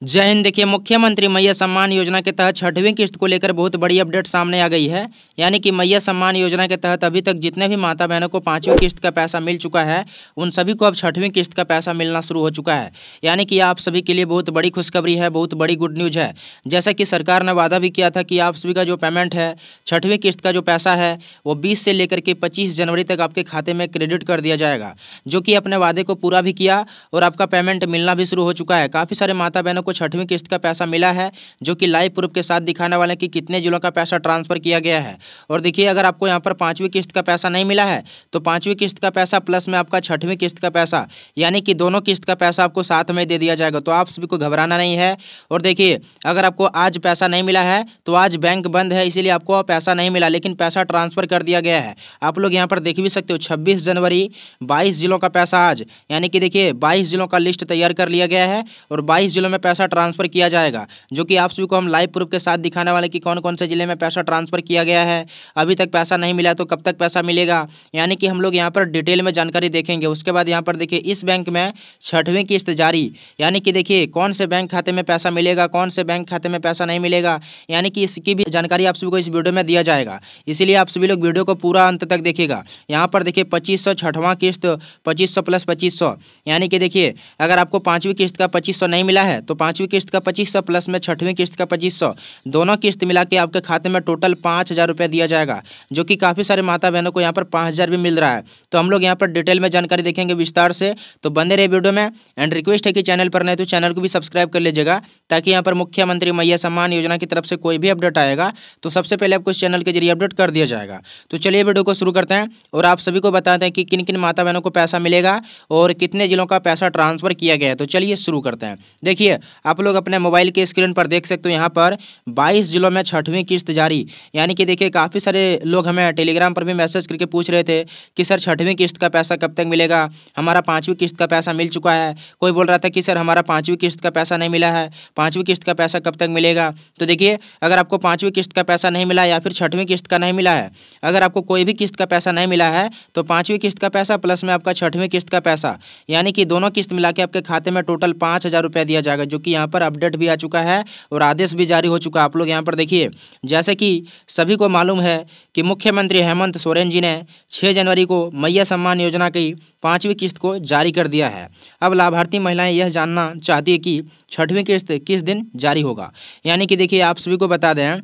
जय हिंद। देखिए, मुख्यमंत्री मैया सम्मान योजना के तहत छठवीं किस्त को लेकर बहुत बड़ी अपडेट सामने आ गई है। यानी कि मैया सम्मान योजना के तहत अभी तक जितने भी माता बहनों को पांचवी किस्त का पैसा मिल चुका है, उन सभी को अब छठवीं किस्त का पैसा मिलना शुरू हो चुका है। यानी कि आप सभी के लिए बहुत बड़ी खुशखबरी है, बहुत बड़ी गुड न्यूज है। जैसा कि सरकार ने वादा भी किया था कि आप सभी का जो पेमेंट है, छठवीं किस्त का जो पैसा है, वो 20 से लेकर के 25 जनवरी तक आपके खाते में क्रेडिट कर दिया जाएगा, जो कि अपने वादे को पूरा भी किया और आपका पेमेंट मिलना भी शुरू हो चुका है। काफ़ी सारे माता बहनों को छठवीं किस्त का पैसा मिला है, जो कि लाइव प्रूफ के साथ दिखाने वाले कि कितने जिलों का पैसा ट्रांसफर किया गया है। और देखिए, अगर आपको यहाँ पर पांचवी किस्त का पैसा नहीं मिला है, तो पांचवी किस्त का पैसा प्लस में आपका छठवीं किस्त का पैसा, यानी कि दोनों किस्त का पैसा आपको साथ में दे दिया जाएगा। तो आप सभी को घबराना नहीं है। और देखिए, अगर आपको आज पैसा नहीं मिला है तो आज बैंक बंद है, इसीलिए आपको पैसा नहीं मिला, लेकिन पैसा ट्रांसफर कर दिया गया है। आप लोग यहाँ पर देख भी सकते हो, 26 जनवरी 22 जिलों का पैसा आज, यानी कि देखिए 22 जिलों का लिस्ट तैयार कर लिया गया है और 22 जिलों में पैसा ट्रांसफर किया जाएगा, जो कि आप सभी को हम लाइव प्रूफ के साथ दिखाने वाले कि कौन कौन से जिले में पैसा ट्रांसफर किया गया है। अभी तक पैसा नहीं मिला तो कब तक पैसा मिलेगा, यानी कि हम लोग यहाँ पर डिटेल में जानकारी देखेंगे। उसके बाद यहाँ पर देखिए, इस बैंक में छठवीं किस्त जारी, यानी कि देखिए कौन से बैंक खाते में पैसा मिलेगा, कौन से बैंक खाते में पैसा नहीं मिलेगा, यानी कि इसकी भी जानकारी आप सभी को इस वीडियो में दिया जाएगा। इसीलिए आप सभी लोग वीडियो को पूरा अंत तक देखिएगा। यहाँ पर देखिए 2500 छठवां किस्त, 2500 प्लस 2500, यानी कि देखिए अगर आपको पांचवी किस्त का 2500 नहीं मिला है तो पांचवी किस्त का 2500 प्लस में छठवीं किस्त का 2500, दोनों किस्त मिला के आपके खाते में टोटल 5000 रुपये दिया जाएगा, जो कि काफ़ी सारे माता बहनों को यहाँ पर 5000 भी मिल रहा है। तो हम लोग यहाँ पर डिटेल में जानकारी देखेंगे विस्तार से, तो बने रहे वीडियो में। एंड रिक्वेस्ट है कि चैनल पर नए तो चैनल को भी सब्सक्राइब कर लीजिएगा, ताकि यहाँ पर मुख्यमंत्री मैया सम्मान योजना की तरफ से कोई भी अपडेट आएगा तो सबसे पहले आपको इस चैनल के जरिए अपडेट कर दिया जाएगा। तो चलिए वीडियो को शुरू करते हैं और आप सभी को बताते हैं कि किन किन माता बहनों को पैसा मिलेगा और कितने जिलों का पैसा ट्रांसफर किया गया है। तो चलिए शुरू करते हैं। देखिए, आप लोग अपने मोबाइल के स्क्रीन पर देख सकते हो, यहाँ पर 22 जिलों में छठवीं किस्त जारी। यानी कि देखिए, काफ़ी सारे लोग हमें टेलीग्राम पर भी मैसेज करके पूछ रहे थे कि सर छठवीं किस्त का पैसा कब तक मिलेगा, हमारा पांचवी किस्त का पैसा मिल चुका है। कोई बोल रहा था कि सर हमारा पांचवी किस्त का पैसा नहीं मिला है, पांचवी किस्त का पैसा कब तक मिलेगा। तो देखिए, अगर आपको पांचवी किस्त का पैसा नहीं मिला या फिर छठवीं किस्त का नहीं मिला है, अगर आपको कोई भी किस्त का पैसा नहीं मिला है तो पांचवी किस्त का पैसा प्लस में आपका छठवीं किस्त का पैसा, यानी कि दोनों किस्त मिला के आपके खाते में टोटल 5000 रुपये दिया जाएगा, जो कि यहाँ पर अपडेट भी आ चुका है और आदेश भी जारी हो चुका है। आप लोग यहाँ पर देखिए, जैसे कि सभी को मालूम है कि मुख्यमंत्री हेमंत सोरेन जी ने 6 जनवरी को मैया सम्मान योजना की पांचवी किस्त को जारी कर दिया है। अब लाभार्थी महिलाएं यह जानना चाहती है कि छठवीं किस्त किस दिन जारी होगा। यानी कि देखिए, आप सभी को बता दें,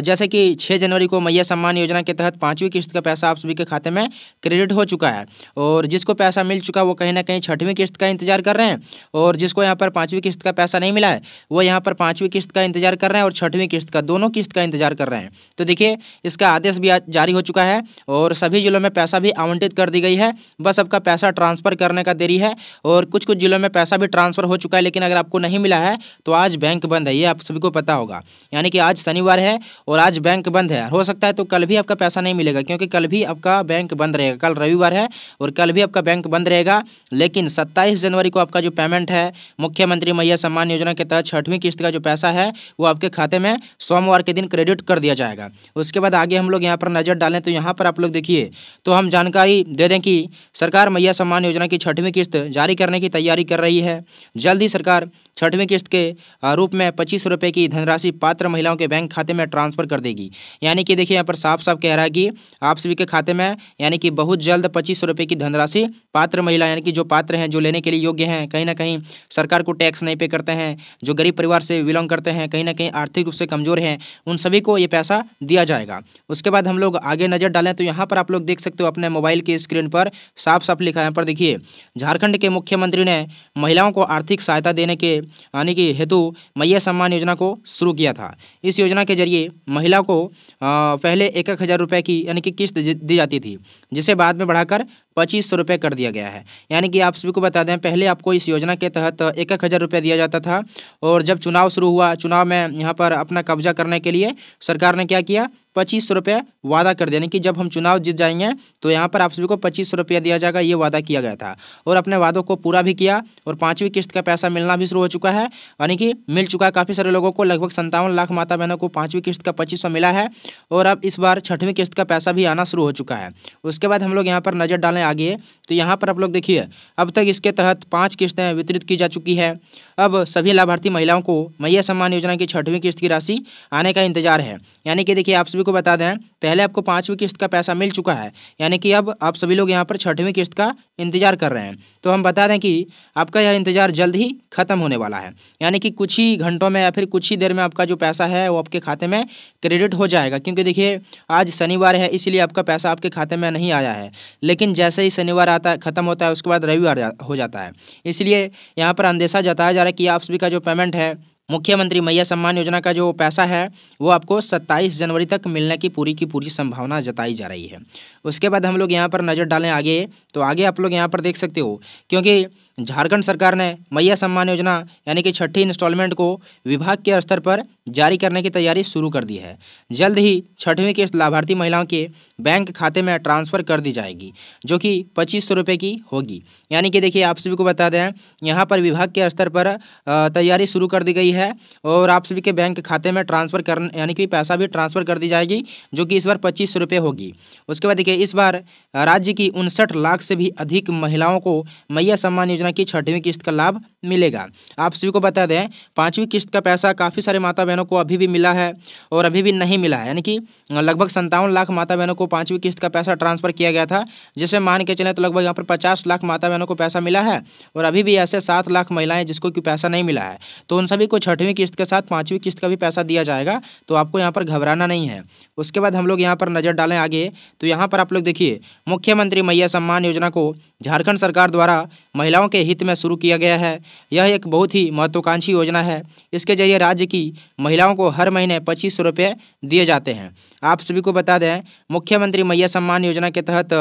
जैसे कि 6 जनवरी को मैया सम्मान योजना के तहत पांचवी किस्त का पैसा आप सभी के खाते में क्रेडिट हो चुका है, और जिसको पैसा मिल चुका है वो कहीं ना कहीं छठवीं किस्त का इंतजार कर रहे हैं, और जिसको यहाँ पर पांचवी किस्त का पैसा नहीं मिला है वो यहाँ पर पांचवी किस्त का इंतजार कर रहे हैं और छठवीं किस्त का, दोनों किस्त का इंतजार कर रहे हैं। तो देखिए, इसका आदेश भी जारी हो चुका है और सभी जिलों में पैसा भी आवंटित कर दी गई है। बस आपका पैसा ट्रांसफर करने का देरी है, और कुछ कुछ जिलों में पैसा भी ट्रांसफर हो चुका है, लेकिन अगर आपको नहीं मिला है तो आज बैंक बंद है, ये आप सभी को पता होगा। यानी कि आज शनिवार है और आज बैंक बंद है। हो सकता है तो कल भी आपका पैसा नहीं मिलेगा, क्योंकि कल भी आपका बैंक बंद रहेगा। कल रविवार है और कल भी आपका बैंक बंद रहेगा, लेकिन 27 जनवरी को आपका जो पेमेंट है मुख्यमंत्री मैया सम्मान योजना के तहत छठवीं किस्त का जो पैसा है वो आपके खाते में सोमवार के दिन क्रेडिट कर दिया जाएगा। उसके बाद आगे हम लोग यहाँ पर नज़र डालें तो यहाँ पर आप लोग देखिए, तो हम जानकारी दे दें कि सरकार मैया सम्मान योजना की छठवीं किस्त जारी करने की तैयारी कर रही है। जल्द ही सरकार छठवीं किस्त के रूप में 25 रुपये की धनराशि पात्र महिलाओं के बैंक खाते में ट्रांसफर कर देगी। यानी कि देखिए, यहाँ पर साफ साफ कह रहा है कि आप सभी के खाते में यानी कि बहुत जल्द 25 रुपये की धनराशि पात्र महिला, यानी कि जो पात्र हैं, जो लेने के लिए योग्य हैं, कहीं ना कहीं सरकार को टैक्स नहीं पे करते हैं, जो गरीब परिवार से बिलोंग करते हैं, कहीं ना कहीं आर्थिक रूप से कमजोर हैं, उन सभी को ये पैसा दिया जाएगा। उसके बाद हम लोग आगे नज़र डालें तो यहाँ पर आप लोग देख सकते हो अपने मोबाइल के स्क्रीन पर साफ साफ लिखा है। यहाँ पर देखिए, झारखंड के मुख्यमंत्री ने महिलाओं को आर्थिक सहायता देने के यानी कि हेतु मैया सम्मान योजना को शुरू किया था। इस योजना के जरिए महिला को पहले 1000 रुपये की यानी कि किस्त दी जाती थी, जिसे बाद में बढ़ाकर 2500 रुपये कर दिया गया है। यानी कि आप सभी को बता दें, पहले आपको इस योजना के तहत 1000 रुपये दिया जाता था, और जब चुनाव शुरू हुआ, चुनाव में यहाँ पर अपना कब्जा करने के लिए सरकार ने क्या किया, ₹2500 वादा कर दिया, यानी कि जब हम चुनाव जीत जाएंगे तो यहाँ पर आप सभी को ₹2500 दिया जाएगा, ये वादा किया गया था और अपने वादों को पूरा भी किया और 5वीं किस्त का पैसा मिलना भी शुरू हो चुका है, यानी कि मिल चुका है काफ़ी सारे लोगों को। लगभग 57 लाख माता बहनों को 5वीं किस्त का 2500 मिला है और अब इस बार 6वीं किस्त का पैसा भी आना शुरू हो चुका है। उसके बाद हम लोग यहाँ पर नज़र डालें आगे, तो यहाँ पर आप लोग देखिए अब तक इसके तहत 5 किस्तें वितरित की जा चुकी है। अब सभी लाभार्थी महिलाओं को मैया सम्मान योजना की 6वीं किस्त की राशि आने का इंतजार है। यानी कि देखिए आप सभी को बता दें, पहले आपको 5वीं किस्त का पैसा मिल चुका है, यानी कि अब आप सभी लोग यहाँ पर 6वीं किस्त का इंतजार कर रहे हैं। तो हम बता दें कि आपका यह इंतजार जल्द ही खत्म होने वाला है, यानी कि कुछ ही घंटों में या फिर कुछ ही देर में आपका जो पैसा है वो आपके खाते में क्रेडिट हो जाएगा। क्योंकि देखिए आज शनिवार है, इसलिए आपका पैसा आपके खाते में नहीं आया है, लेकिन जैसे ही शनिवार आता है खत्म होता है उसके बाद रविवार हो जाता है। इसलिए यहाँ पर अंदेशा जताया जा रहा है कि आप सभी का जो पेमेंट है, मुख्यमंत्री मैया सम्मान योजना का जो पैसा है वो आपको 27 जनवरी तक मिलने की पूरी संभावना जताई जा रही है। उसके बाद हम लोग यहाँ पर नज़र डालें आगे, तो आगे आप लोग यहाँ पर देख सकते हो, क्योंकि झारखंड सरकार ने मैया सम्मान योजना यानी कि 6ठी इंस्टॉलमेंट को विभाग के स्तर पर जारी करने की तैयारी शुरू कर दी है। जल्द ही 6वीं किस्त लाभार्थी महिलाओं के बैंक खाते में ट्रांसफ़र कर दी जाएगी, जो कि ₹2500 की होगी। यानी कि देखिए आप सभी को बता दें, यहाँ पर विभाग के स्तर पर तैयारी शुरू कर दी गई है और आप सभी के बैंक खाते में ट्रांसफ़र कर यानी कि पैसा भी ट्रांसफ़र कर दी जाएगी, जो कि इस बार ₹2500 होगी। उसके बाद देखिए इस बार राज्य की 59 लाख से भी अधिक महिलाओं को मैया सम्मान योजना की 6वीं किस्त का लाभ मिलेगा। आप सभी को बता दें 5वीं किस्त का पैसा काफ़ी सारे माता बहनों को अभी भी मिला है और अभी भी नहीं मिला है, यानी कि लगभग 57 लाख माता बहनों को 5वीं किस्त का पैसा ट्रांसफ़र किया गया था, जिसे मान के चलें तो लगभग यहाँ पर 50 लाख माता बहनों को पैसा मिला है और अभी भी ऐसे 7 लाख महिलाएं जिसको कि पैसा नहीं मिला है। तो उन सभी को 6वीं किस्त के साथ 5वीं किस्त का भी पैसा दिया जाएगा, तो आपको यहाँ पर घबराना नहीं है। उसके बाद हम लोग यहाँ पर नज़र डालें आगे, तो यहाँ पर आप लोग देखिए मुख्यमंत्री मैया सम्मान योजना को झारखंड सरकार द्वारा महिलाओं के हित में शुरू किया गया है। यह एक बहुत ही महत्वाकांक्षी योजना है। इसके जरिए राज्य की महिलाओं को हर महीने ₹2500 दिए जाते हैं। आप सभी को बता दें मुख्यमंत्री मैया सम्मान योजना के तहत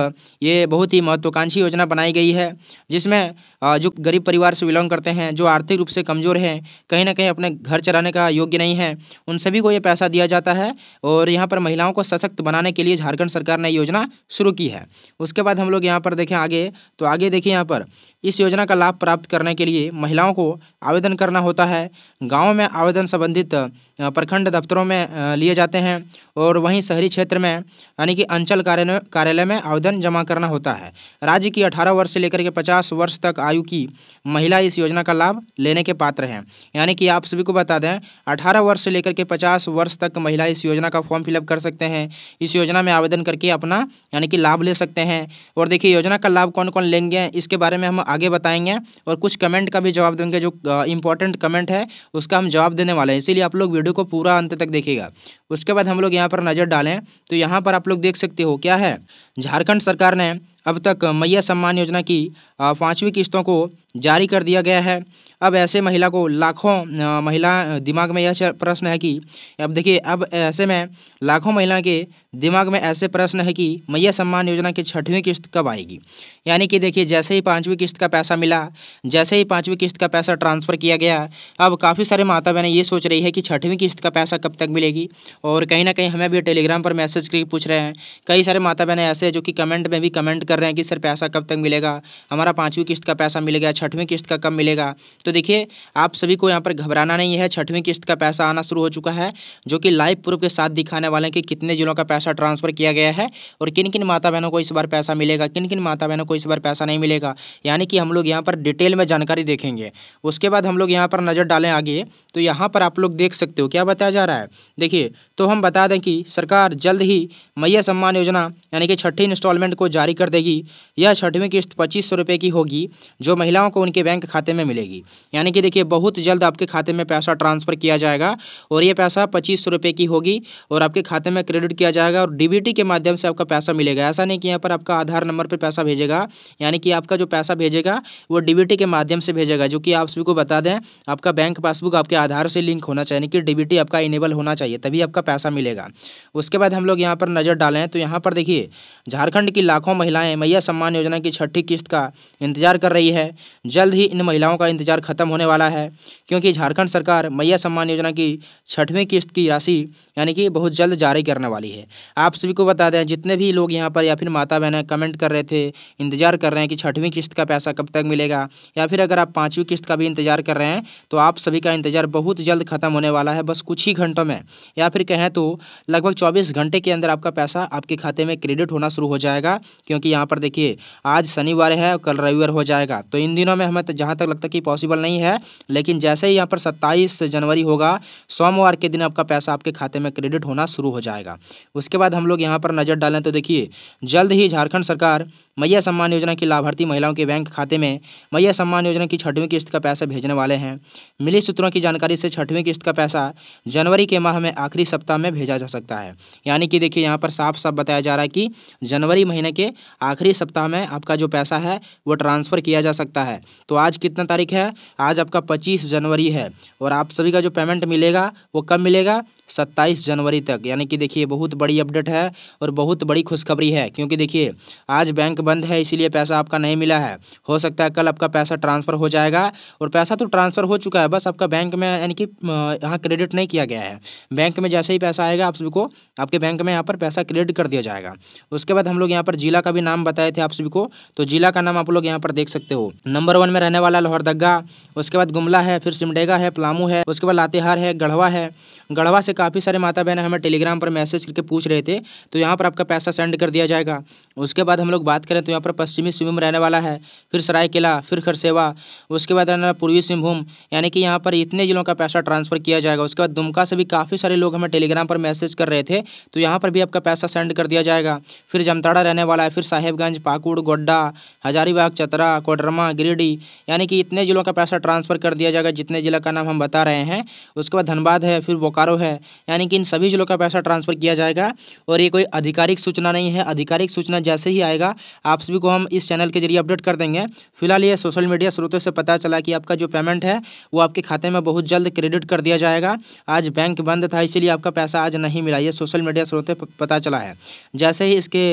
ये बहुत ही महत्वाकांक्षी योजना बनाई गई है, जिसमें जो गरीब परिवार से बिलोंग करते हैं, जो आर्थिक रूप से कमज़ोर हैं, कहीं ना कहीं अपने घर चलाने का योग्य नहीं है, उन सभी को ये पैसा दिया जाता है और यहाँ पर महिलाओं को सशक्त बनाने के लिए झारखंड सरकार ने योजना शुरू की है। उसके बाद हम लोग यहाँ पर देखें आगे, तो आगे देखिए यहाँ पर इस योजना का लाभ प्राप्त करने के लिए महिलाओं को आवेदन करना होता है। गाँव में आवेदन संबंधित प्रखंड दफ्तरों में लिए जाते हैं और वहीं शहरी क्षेत्र में यानी कि अंचल कार्यालय में आवेदन जमा करना होता है। राज्य की 18 वर्ष से लेकर के 50 वर्ष तक आयु की महिला इस योजना का लाभ लेने के पात्र हैं। यानी कि आप सभी को बता दें 18 वर्ष से लेकर के 50 वर्ष तक महिला इस योजना का फॉर्म फिलअप कर सकते हैं। इस योजना में आवेदन करके अपना यानी कि लाभ ले सकते हैं। और देखिए योजना का लाभ कौन कौन लेंगे इसके बारे में हम आगे बताएंगे और कुछ कमेंट का भी जवाब देंगे, जो इंपॉर्टेंट कमेंट है उसका हम जवाब देने वाले हैं, इसीलिए आप लोग वीडियो को पूरा अंत तक देखिएगा। उसके बाद हम लोग यहाँ पर नज़र डालें, तो यहाँ पर आप लोग देख सकते हो क्या है, झारखंड सरकार ने अब तक मैया सम्मान योजना की 5वीं किस्तों को जारी कर दिया गया है। अब ऐसे महिला को लाखों महिला दिमाग में यह प्रश्न है कि अब देखिए अब ऐसे में लाखों महिला के दिमाग में ऐसे प्रश्न है कि मैया सम्मान योजना की 6वीं किस्त कब आएगी। यानी कि देखिए जैसे ही 5वीं किस्त का पैसा मिला, जैसे ही 5वीं किस्त का पैसा ट्रांसफ़र किया गया, अब काफ़ी सारे माता बहनें ये सोच रही है कि 6वीं किस्त का पैसा कब तक मिलेगी। और कहीं ना कहीं हमें भी टेलीग्राम पर मैसेज करके पूछ रहे हैं, कई सारे माता बहनें ऐसे जो कि कमेंट में भी कमेंट कर रहे हैं कि सर पैसा कब तक मिलेगा, हमारा 5वीं किस्त का पैसा मिलेगा, 6वीं किस्त का कब मिलेगा। तो देखिए आप सभी को यहाँ पर घबराना नहीं है, 6वीं किस्त का पैसा आना शुरू हो चुका है, जो कि लाइव प्रूफ के साथ दिखाने वाले हैं कि कितने जिलों का पैसा ट्रांसफ़र किया गया है और किन किन माता बहनों को इस बार पैसा मिलेगा, किन किन माता बहनों को इस बार पैसा नहीं मिलेगा। यानी कि हम लोग यहाँ पर डिटेल में जानकारी देखेंगे। उसके बाद हम लोग यहाँ पर नज़र डालें आगे, तो यहाँ पर आप लोग देख सकते हो क्या बताया जा रहा है। देखिए तो हम बता दें कि सरकार जल्द ही मैया सम्मान योजना यानी कि 6ठी इंस्टॉलमेंट को जारी कर देगी। यह 6वीं किस्त ₹2500 की होगी, जो महिलाओं को उनके बैंक खाते में मिलेगी। यानी कि देखिए बहुत जल्द आपके खाते में पैसा ट्रांसफ़र किया जाएगा और ये पैसा ₹2500 की होगी और आपके खाते में क्रेडिट किया जाएगा और डीबीटी के माध्यम से आपका पैसा मिलेगा। ऐसा नहीं कि यहाँ पर आपका आधार नंबर पर पैसा भेजेगा, यानी कि आपका जो पैसा भेजेगा वो डीबीटी के माध्यम से भेजेगा, जो कि आप सभी को बता दें आपका बैंक पासबुक आपके आधार से लिंक होना चाहिए, यानी कि डीबीटी आपका इनेबल होना चाहिए, तभी आपका पैसा मिलेगा। उसके बाद हम लोग यहाँ पर नज़र डालें, तो यहाँ पर देखिए झारखंड की लाखों महिलाएं महिलाएं मैया सम्मान योजना की छठी किस्त का इंतजार कर रही है। जल्द ही इन महिलाओं का इंतजार खत्म होने वाला है, क्योंकि झारखंड सरकार मैया सम्मान योजना की 6वीं किस्त की राशि यानी कि बहुत जल्द जारी करने वाली है। आप सभी को बता दें, जितने भी लोग यहाँ पर या फिर माता बहनें कमेंट कर रहे थे, इंतजार कर रहे हैं कि 6वीं किस्त का पैसा कब तक मिलेगा, या फिर अगर आप 5वीं किस्त का भी इंतजार कर रहे हैं, तो आप सभी का इंतजार बहुत जल्द खत्म होने वाला है। बस कुछ ही घंटों में, या फिर कहें तो लगभग 24 घंटे के अंदर आपका पैसा आपके खाते में क्रेडिट होना शुरू हो जाएगा। क्योंकि यहाँ पर देखिए, आज शनिवार है और कल रविवार हो जाएगा, तो इन दिनों में हमें जहाँ तक लगता है कि पॉसिबल नहीं है, लेकिन जैसे ही यहाँ पर 27 जनवरी होगा, सोमवार के दिन आपका पैसा आपके खाते में क्रेडिट होना शुरू हो जाएगा। उसके बाद हम लोग यहाँ पर नज़र डालें तो देखिए, जल्द ही झारखंड सरकार मैया सम्मान योजना की लाभार्थी महिलाओं के बैंक खाते में मैया सम्मान योजना की 6वीं किस्त का पैसा भेजने वाले हैं। मिली सूत्रों की जानकारी से 6वीं किस्त का पैसा जनवरी के माह में आखिरी सप्ताह में भेजा जा सकता है। यानी कि देखिए, यहाँ पर साफ साफ बताया जा रहा है कि जनवरी महीने के आखिरी सप्ताह में आपका जो पैसा है वो ट्रांसफ़र किया जा सकता है। तो आज कितना तारीख है? आज आपका 25 जनवरी है, और आप सभी का जो पेमेंट मिलेगा वो कब मिलेगा? 27 जनवरी तक। यानी कि देखिए, बहुत बड़ी अपडेट है और बहुत बड़ी खुशखबरी है, क्योंकि देखिए आज बैंक बंद है, इसीलिए पैसा आपका नहीं मिला है। हो सकता है कल आपका पैसा ट्रांसफ़र हो जाएगा, और पैसा तो ट्रांसफ़र हो चुका है, बस आपका बैंक में यानी कि यहाँ क्रेडिट नहीं किया गया है। बैंक में जैसे ही पैसा आएगा, आप सभी को आपके बैंक में यहाँ पर पैसा क्रेडिट कर दिया जाएगा। उसके बाद हम लोग यहाँ पर जिला का भी नाम बताए थे आप सभी को, तो जिला का नाम आप लोग यहाँ पर देख सकते हो। नंबर 1 में रहने वाला लोहरदगा, उसके बाद गुमला है, फिर सिमडेगा है, पलामू है, उसके बाद लातेहार है, गढ़वा है। गढ़वा से काफ़ी सारे माता बहनें हमें टेलीग्राम पर मैसेज करके पूछ रहे थे, तो यहाँ पर आपका पैसा सेंड कर दिया जाएगा। उसके बाद हम लोग बात करें तो यहाँ पर पश्चिमी सिंहभूम रहने वाला है, फिर सरायकेला, फिर खरसेवा, उसके बाद रहने वाला पूर्वी सिंहभूम, यानी कि यहाँ पर इतने जिलों का पैसा ट्रांसफ़र किया जाएगा। उसके बाद दुमका से भी काफ़ी सारे लोग हमें टेलीग्राम पर मैसेज कर रहे थे, तो यहाँ पर भी आपका पैसा सेंड कर दिया जाएगा। फिर जामताड़ा रहने वाला है, फिर साहेबगंज, पाकुड़, गोड्डा, हजारीबाग, चतरा, कोडरमा, गिरिडीह, यानी कि इतने जिलों का पैसा ट्रांसफ़र कर दिया जाएगा जितने जिला का नाम हम बता रहे हैं। उसके बाद धनबाद है, फिर बोकारो है, यानी कि इन सभी जिलों का पैसा ट्रांसफ़र किया जाएगा। और ये कोई आधिकारिक सूचना नहीं है, आधिकारिक सूचना जैसे ही आएगा आप सभी को हम इस चैनल के जरिए अपडेट कर देंगे। फिलहाल ये सोशल मीडिया स्रोतों से पता चला कि आपका जो पेमेंट है वो आपके खाते में बहुत जल्द क्रेडिट कर दिया जाएगा। आज बैंक बंद था, इसीलिए आपका पैसा आज नहीं मिला, ये सोशल मीडिया स्रोतों से पता चला है। जैसे ही इसके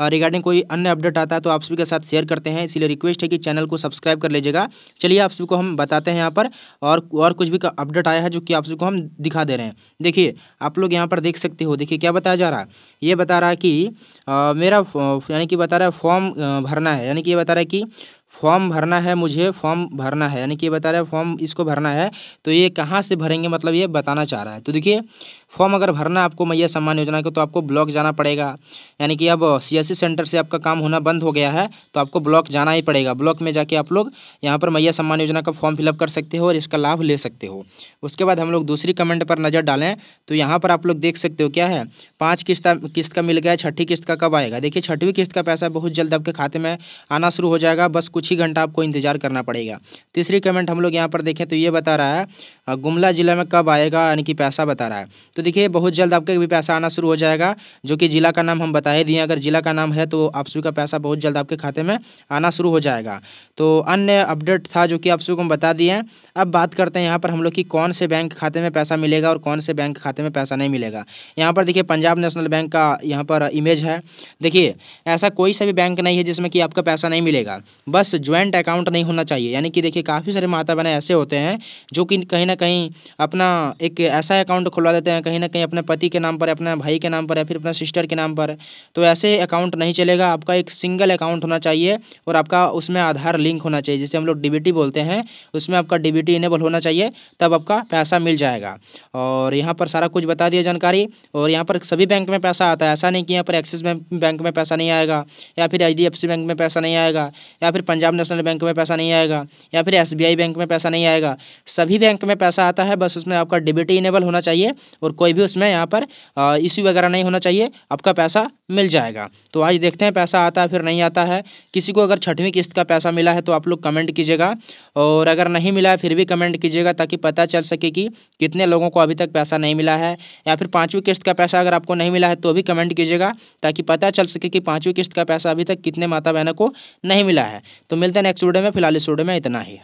रिगार्डिंग कोई अन्य अपडेट आता है तो आप सभी के साथ शेयर करते हैं, इसलिए रिक्वेस्ट है कि चैनल को सब्सक्राइब कर लीजिएगा। चलिए आप सभी को हम बताते हैं यहाँ पर और कुछ भी अपडेट आया है जो कि आप सभी को हम दिखा दे रहे हैं। देखिए, आप लोग यहाँ पर देख सकते हो, देखिए क्या बताया जा रहा है। ये बता रहा है कि मेरा यानी कि बता रहा है फॉर्म भरना है, यानी कि ये बता रहा है कि फॉर्म भरना है, मुझे फॉर्म भरना है, यानी कि ये बता रहा है फॉर्म इसको भरना है। तो ये कहाँ से भरेंगे, मतलब ये बताना चाह रहा है। तो देखिए, फॉर्म अगर भरना है आपको मैया सम्मान योजना को, तो आपको ब्लॉक जाना पड़ेगा। यानी कि अब सीएससी सेंटर से आपका काम होना बंद हो गया है, तो आपको ब्लॉक जाना ही पड़ेगा। ब्लॉक में जाके आप लोग यहाँ पर मैया सम्मान योजना का फॉर्म फिलअप कर सकते हो और इसका लाभ ले सकते हो। उसके बाद हम लोग दूसरी कमेंट पर नज़र डालें तो यहाँ पर आप लोग देख सकते हो क्या है, 5 किस्त का मिल गया, 6ठी किस्त का कब आएगा। देखिए, 6वीं किस्त का पैसा बहुत जल्द आपके खाते में आना शुरू हो जाएगा, बस कुछ ही घंटा आपको इंतजार करना पड़ेगा। तीसरी कमेंट हम लोग यहाँ पर देखें तो ये बता रहा है गुमला जिला में कब आएगा, यानी कि पैसा बता रहा है। तो देखिए, बहुत जल्द आपका भी पैसा आना शुरू हो जाएगा, जो कि जिला का नाम हम बता ही दिए। अगर जिला का नाम है तो आप सभी का पैसा बहुत जल्द आपके खाते में आना शुरू हो जाएगा। तो अन्य अपडेट था जो कि आप सभी को हम बता दिए हैं। अब बात करते हैं यहाँ पर हम लोग की कौन से बैंक खाते में पैसा मिलेगा और कौन से बैंक खाते में पैसा नहीं मिलेगा। यहाँ पर देखिए, पंजाब नेशनल बैंक का यहाँ पर इमेज है। देखिए, ऐसा कोई सा भी बैंक नहीं है जिसमें कि आपका पैसा नहीं मिलेगा, बस ज्वाइंट अकाउंट नहीं होना चाहिए। यानी कि देखिए, काफ़ी सारे माता बहनें ऐसे होते हैं जो कि कहीं ना कहीं अपना एक ऐसा अकाउंट खुलवा देते हैं, कहीं ना कहीं अपने पति के नाम पर, अपने भाई के नाम पर, या फिर अपने सिस्टर के नाम पर। तो ऐसे अकाउंट नहीं चलेगा, आपका एक सिंगल अकाउंट होना चाहिए और आपका उसमें आधार लिंक होना चाहिए, जिसे हम लोग डीबीटी बोलते हैं। उसमें आपका डीबीटी इनेबल होना चाहिए, तब आपका पैसा मिल जाएगा। और यहाँ पर सारा कुछ बता दिया जानकारी। और यहाँ पर सभी बैंक में पैसा आता है, ऐसा नहीं कि यहाँ पर एक्सिस बैंक में पैसा नहीं आएगा, या फिर HDFC बैंक में पैसा नहीं आएगा, या फिर पंजाब नेशनल बैंक में पैसा नहीं आएगा, या फिर SBI बैंक में पैसा नहीं आएगा। सभी बैंक में पैसा आता है, बस उसमें आपका डीबीटी इनेबल होना चाहिए और कोई भी उसमें यहाँ पर इश्यू वगैरह नहीं होना चाहिए, आपका पैसा मिल जाएगा। तो आज देखते हैं पैसा आता है फिर नहीं आता है। किसी को अगर 6वीं किस्त का पैसा मिला है तो आप लोग कमेंट कीजिएगा, और अगर नहीं मिला है फिर भी कमेंट कीजिएगा, ताकि पता चल सके कि कितने लोगों को अभी तक पैसा नहीं मिला है। या फिर 5वीं किस्त का पैसा अगर आपको नहीं मिला है तो भी कमेंट कीजिएगा, ताकि पता चल सके कि 5वीं किस्त का पैसा अभी तक कितने माता बहनों को नहीं मिला है। तो मिलते हैं नेक्स्ट वीडियो में, फिलहाल इस वीडियो में इतना ही।